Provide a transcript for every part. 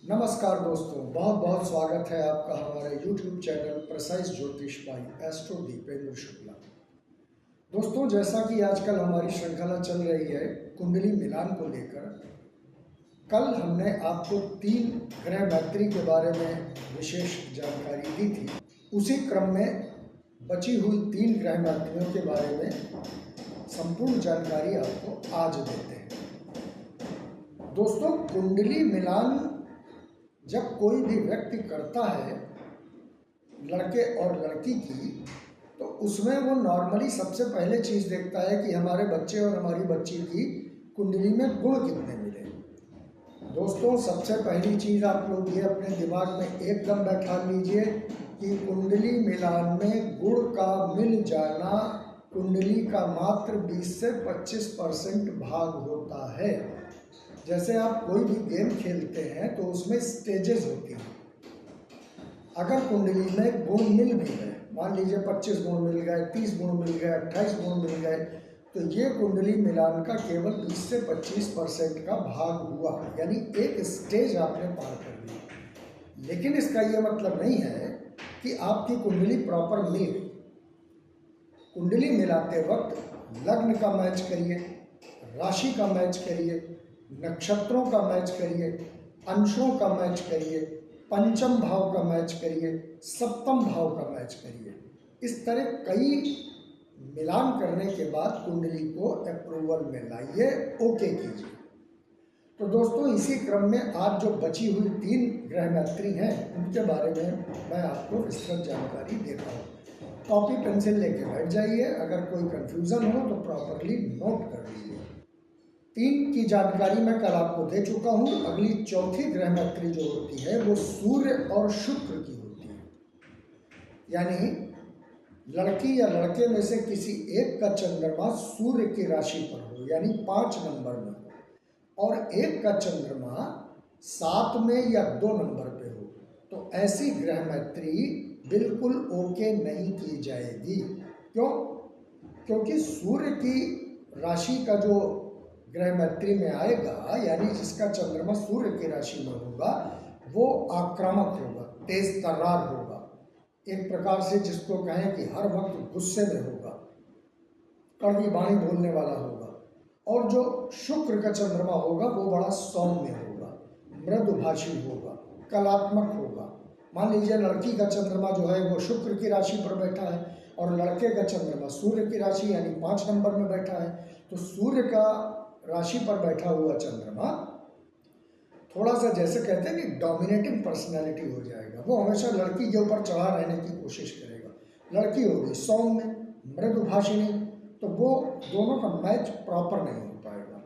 नमस्कार दोस्तों, बहुत बहुत स्वागत है आपका हमारे YouTube चैनल प्रिसाइज ज्योतिष बाई एस्ट्रो दीपेंद्र शुक्ला। दोस्तों, जैसा कि आजकल हमारी श्रृंखला चल रही है कुंडली मिलान को लेकर, कल हमने आपको 3 ग्रह मैत्री के बारे में विशेष जानकारी दी थी। उसी क्रम में बची हुई 3 ग्रह मैत्रियों के बारे में संपूर्ण जानकारी आपको आज देते हैं। दोस्तों, कुंडली मिलान जब कोई भी व्यक्ति करता है लड़के और लड़की की, तो उसमें वो नॉर्मली सबसे पहले चीज़ देखता है कि हमारे बच्चे और हमारी बच्ची की कुंडली में गुण कितने मिले। दोस्तों, सबसे पहली चीज़ आप लोग ये अपने दिमाग में एकदम बैठा लीजिए कि कुंडली मिलान में गुण का मिल जाना कुंडली का मात्र 20 से 25% भाग होता है। जैसे आप कोई भी गेम खेलते हैं तो उसमें स्टेजेस होती हैं। अगर कुंडली में गुण मिल भी गए, मान लीजिए 25 गुण मिल गए, 30 गुण मिल गए, 28 गुण मिल गए, तो ये कुंडली मिलान का केवल 20 से 25% का भाग हुआ, यानी एक स्टेज आपने पार कर ली। लेकिन इसका ये मतलब नहीं है कि आपकी कुंडली प्रॉपर मिल गई। कुंडली मिलाते वक्त लग्न का मैच करिए, राशि का मैच करिए, नक्षत्रों का मैच करिए, अंशों का मैच करिए, पंचम भाव का मैच करिए, सप्तम भाव का मैच करिए। इस तरह कई मिलान करने के बाद कुंडली को अप्रूवल में लाइए, ओके कीजिए। तो दोस्तों, इसी क्रम में आज जो बची हुई 3 ग्रह मैत्री हैं उनके बारे में मैं आपको विस्तृत जानकारी देता हूँ। कॉपी पेंसिल लेके बैठ जाइए, अगर कोई कंफ्यूजन हो तो प्रॉपरली नोट कर लीजिए। 3 की जानकारी मैं कल आपको दे चुका हूँ। अगली चौथी ग्रह मैत्री जो होती है वो सूर्य और शुक्र की होती है, यानी लड़की या लड़के में से किसी एक का चंद्रमा सूर्य की राशि पर हो, यानी 5 नंबर में हो, और एक का चंद्रमा 7 में या 2 नंबर पे हो, तो ऐसी ग्रह मैत्री बिल्कुल ओके नहीं की जाएगी। क्यों? क्योंकि सूर्य की राशि का जो ग्रह मैत्री में आएगा, यानी जिसका चंद्रमा सूर्य की राशि में होगा, वो आक्रामक होगा, तेज तर्रार होगा, एक प्रकार से जिसको कहें कि हर वक्त गुस्से में होगा, कड़वी वाणी बोलने वाला होगा। और जो शुक्र का चंद्रमा होगा वो बड़ा सौम्य होगा, मृदुभाषी होगा, कलात्मक होगा। मान लीजिए लड़की का चंद्रमा जो है वो शुक्र की राशि पर बैठा है और लड़के का चंद्रमा सूर्य की राशि यानी 5 नंबर में बैठा है, तो सूर्य का राशि पर बैठा हुआ चंद्रमा थोड़ा सा, जैसे कहते हैं कि डोमिनेटिंग पर्सनैलिटी हो जाएगा। वो हमेशा लड़की के ऊपर चढ़ा रहने की कोशिश करेगा। लड़की होगी सौम्य, मृदुभाषिणी, तो वो दोनों का मैच प्रॉपर नहीं हो पाएगा।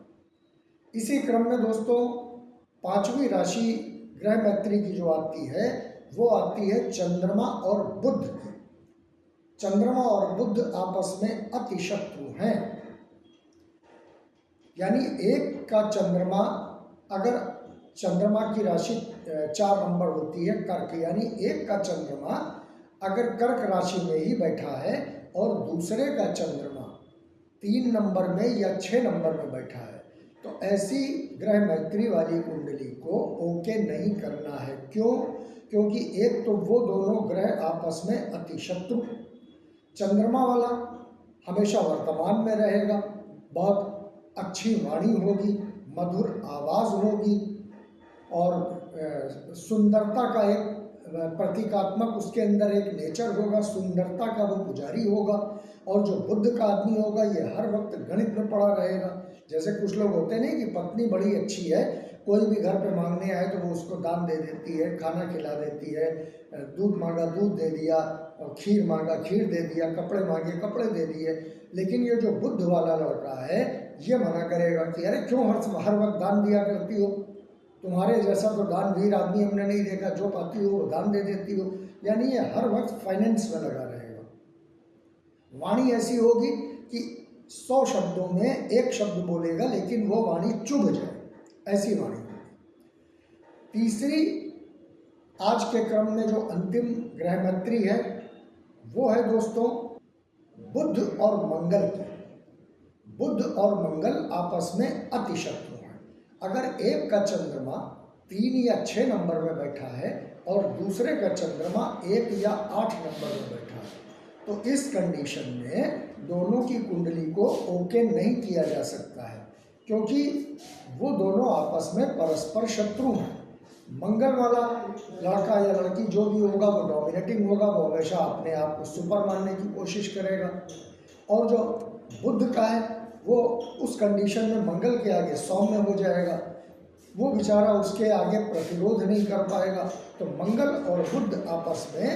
इसी क्रम में दोस्तों, 5वीं राशि ग्रह मैत्री की जो आती है वो आती है चंद्रमा और बुध की। चंद्रमा और बुध आपस में अति शत्रु हैं, यानी एक का चंद्रमा, अगर चंद्रमा की राशि 4 नंबर होती है कर्क, यानी एक का चंद्रमा अगर कर्क राशि में ही बैठा है और दूसरे का चंद्रमा 3 नंबर में या 6 नंबर में बैठा है, तो ऐसी ग्रह मैत्री वाली कुंडली को ओके नहीं करना है। क्यों? क्योंकि एक तो वो दोनों ग्रह आपस में अति शत्रु, चंद्रमा वाला हमेशा वर्तमान में रहेगा, बहुत अच्छी वाणी होगी, मधुर आवाज़ होगी, और सुंदरता का एक प्रतीकात्मक उसके अंदर एक नेचर होगा, सुंदरता का वो पुजारी होगा। और जो बुद्ध का आदमी होगा ये हर वक्त गणित में पड़ा रहेगा। जैसे कुछ लोग होते नहीं कि पत्नी बड़ी अच्छी है, कोई भी घर पे मांगने आए तो वो उसको दान दे देती है, खाना खिला देती है, दूध मांगा दूध दे दिया, और खीर मांगा खीर दे दिया, कपड़े मांगे कपड़े दे दिए। लेकिन ये जो बुद्ध वाला लड़का है ये मना करेगा कि अरे क्यों हर वक्त दान दिया करती हो, तुम्हारे जैसा तो दानवीर आदमी हमने नहीं देखा, जो पाती हो वो दान दे देती हो। यानी ये हर वक्त फाइनेंस में लगा रहेगा। वाणी ऐसी होगी कि 100 शब्दों में 1 शब्द बोलेगा लेकिन वो वाणी चुभ जाए, ऐसी वाणी होगी। तीसरी आज के क्रम में जो अंतिम ग्रह मैत्री है वो है दोस्तों बुध और मंगल की। बुध और मंगल आपस में अति शत्रु हैं। अगर एक का चंद्रमा 3 या 6 नंबर में बैठा है और दूसरे का चंद्रमा 1 या 8 नंबर में बैठा है, तो इस कंडीशन में दोनों की कुंडली को ओके नहीं किया जा सकता है, क्योंकि वो दोनों आपस में परस्पर शत्रु हैं। मंगल वाला लड़का या लड़की जो भी होगा वो डोमिनेटिंग होगा, वो हमेशा अपने आप को सुपर मानने की कोशिश करेगा, और जो बुध का है वो उस कंडीशन में मंगल के आगे सौम्य हो जाएगा, वो बेचारा उसके आगे प्रतिरोध नहीं कर पाएगा। तो मंगल और बुध आपस में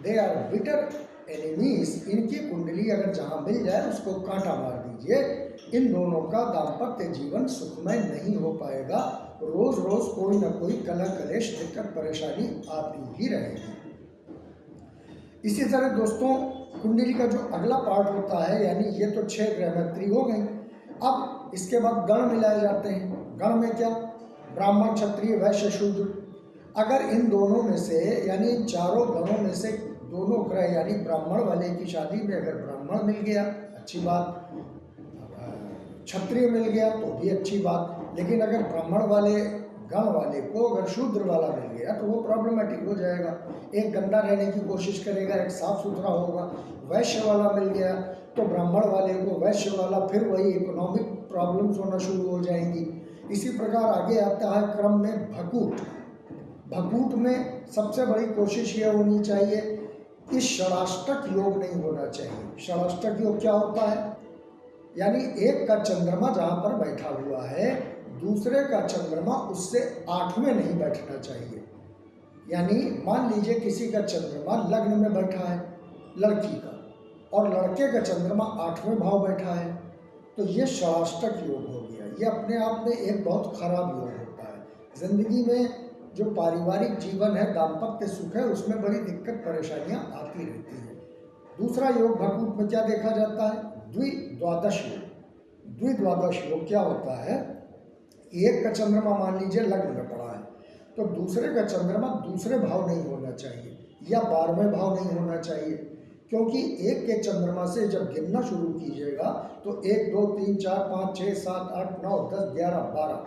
दे आर बिटर एनिमीज। इनकी कुंडली अगर जहाँ मिल जाए उसको कांटा मार दीजिए, इन दोनों का दाम्पत्य जीवन सुखमय नहीं हो पाएगा, रोज रोज कोई ना कोई कलह कलेश दिक्कत परेशानी आती ही रहेगी। इसी तरह दोस्तों कुंडली का जो अगला पार्ट होता है, यानी ये तो 6 ग्रह मैत्री हो गई, अब इसके बाद गण मिलाए जाते हैं। गण में क्या, ब्राह्मण क्षत्रिय वैश्य शूद्र। अगर इन दोनों में से यानी इन चारों गणों में से दोनों ग्रह यानी ब्राह्मण वाले की शादी में अगर ब्राह्मण मिल गया अच्छी बात, क्षत्रिय मिल गया तो भी अच्छी बात, लेकिन अगर ब्राह्मण वाले गण वाले को अगर शूद्र वाला मिल गया तो वो प्रॉब्लमेटिक हो जाएगा। एक गंदा रहने की कोशिश करेगा, एक साफ सुथरा होगा। वैश्य वाला मिल गया तो ब्राह्मण वाले को वैश्य वाला, फिर वही इकोनॉमिक प्रॉब्लम्स होना शुरू हो जाएंगी। इसी प्रकार आगे आता है क्रम में भकूट। भकूट में सबसे बड़ी कोशिश ये होनी चाहिए कि षडाष्टक योग नहीं होना चाहिए। षडाष्टक योग क्या होता है, यानी एक का चंद्रमा जहाँ पर बैठा हुआ है दूसरे का चंद्रमा उससे 8वें नहीं बैठना चाहिए। यानी मान लीजिए किसी का चंद्रमा लग्न में बैठा है लड़की का, और लड़के का चंद्रमा 8वें भाव बैठा है, तो ये षडाष्टक योग हो गया। ये अपने आप में एक बहुत खराब योग होता है। जिंदगी में जो पारिवारिक जीवन है, दाम्पत्य सुख है, उसमें बड़ी दिक्कत परेशानियां आती रहती हैं। दूसरा योग भकूट में क्या देखा जाता है, द्विद्वादश योग। द्विद्वादश योग क्या होता है, एक का चंद्रमा मान लीजिए लग्न में पड़ा है तो दूसरे का चंद्रमा दूसरे भाव नहीं होना चाहिए या 12वें भाव नहीं होना चाहिए, क्योंकि एक के चंद्रमा से जब गिनना शुरू कीजिएगा तो 1 2 3 4 5 6 7 8 9 10 11 12,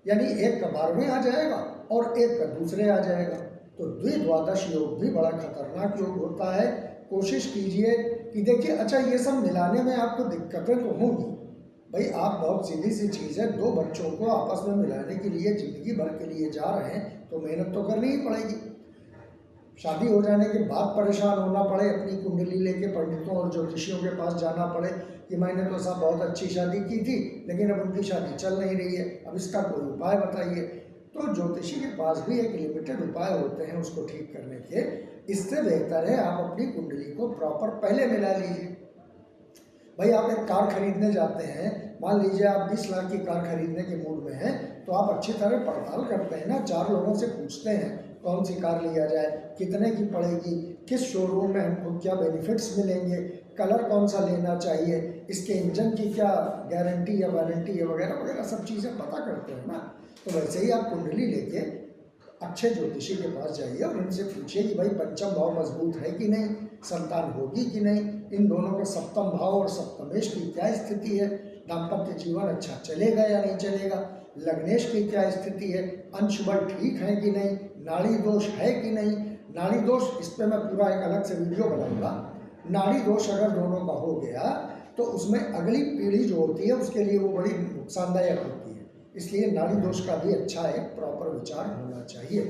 यानी एक का 12वें आ जाएगा और एक का दूसरे आ जाएगा। तो द्विद्वादश योग भी बड़ा खतरनाक योग होता है। कोशिश कीजिए कि देखिए, अच्छा ये सब मिलाने में आपको दिक्कतें तो होंगी भाई, आप बहुत सीधी सी चीज़ है, 2 बच्चों को आपस में मिलाने के लिए जिंदगी भर के लिए जा रहे हैं तो मेहनत तो करनी ही पड़ेगी। शादी हो जाने के बाद परेशान होना पड़े, अपनी कुंडली लेके पंडितों और ज्योतिषियों के पास जाना पड़े कि मैंने तो साहब बहुत अच्छी शादी की थी लेकिन अब उनकी शादी चल नहीं रही है, अब इसका कोई उपाय बताइए। तो ज्योतिषी के पास भी एक लिमिटेड उपाय होते हैं उसको ठीक करने के। इससे बेहतर है आप अपनी कुंडली को प्रॉपर पहले मिला लीजिए। भाई आप एक कार खरीदने जाते हैं, मान लीजिए आप 20 लाख की कार खरीदने के मूड में हैं, तो आप अच्छी तरह पड़ताल करते हैं ना, 4 लोगों से पूछते हैं कौन सी कार लिया जाए, कितने की पड़ेगी, किस शोरूम में हमको क्या बेनिफिट्स मिलेंगे, कलर कौन सा लेना चाहिए, इसके इंजन की क्या गारंटी या वारंटी है, वगैरह वगैरह सब चीज़ें पता करते हैं ना। तो वैसे ही आप कुंडली लेके अच्छे ज्योतिषी के पास जाइए और उनसे पूछिए कि भाई पंचम भाव मजबूत है कि नहीं, संतान होगी कि नहीं, इन दोनों का सप्तम भाव और सप्तमेश की क्या स्थिति है, दाम्पत्य जीवन अच्छा चलेगा या नहीं चलेगा, लग्नेश की क्या स्थिति है, अंश बल ठीक है कि नहीं, नाड़ी दोष है कि नहीं। नाड़ी दोष इस पर मैं पूरा एक अलग से वीडियो बनाऊंगा। नाड़ी दोष अगर दोनों का हो गया तो उसमें अगली पीढ़ी जो होती है उसके लिए वो बड़ी नुकसानदायक होती है, इसलिए नाड़ी दोष का भी अच्छा एक प्रॉपर विचार होना चाहिए।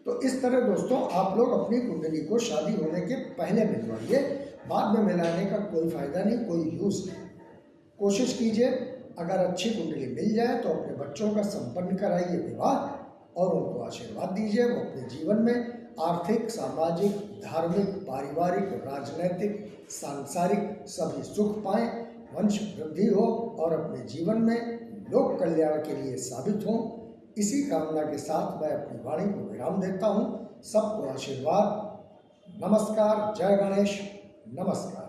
तो इस तरह दोस्तों आप लोग अपनी कुंडली को शादी होने के पहले मिलवाइए, बाद में मिलाने का कोई फायदा नहीं, कोई यूज नहीं। कोशिश कीजिए अगर अच्छी कुंडली मिल जाए तो अपने बच्चों का संपन्न कराइए विवाह और उनको आशीर्वाद दीजिए, वो अपने जीवन में आर्थिक, सामाजिक, धार्मिक, पारिवारिक, राजनैतिक, सांसारिक सभी सुख पाएं, वंश वृद्धि हो और अपने जीवन में लोक कल्याण के लिए साबित हों। इसी कामना के साथ मैं अपनी वाणी को विराम देता हूँ। सबको आशीर्वाद। नमस्कार। जय गणेश। नमस्कार।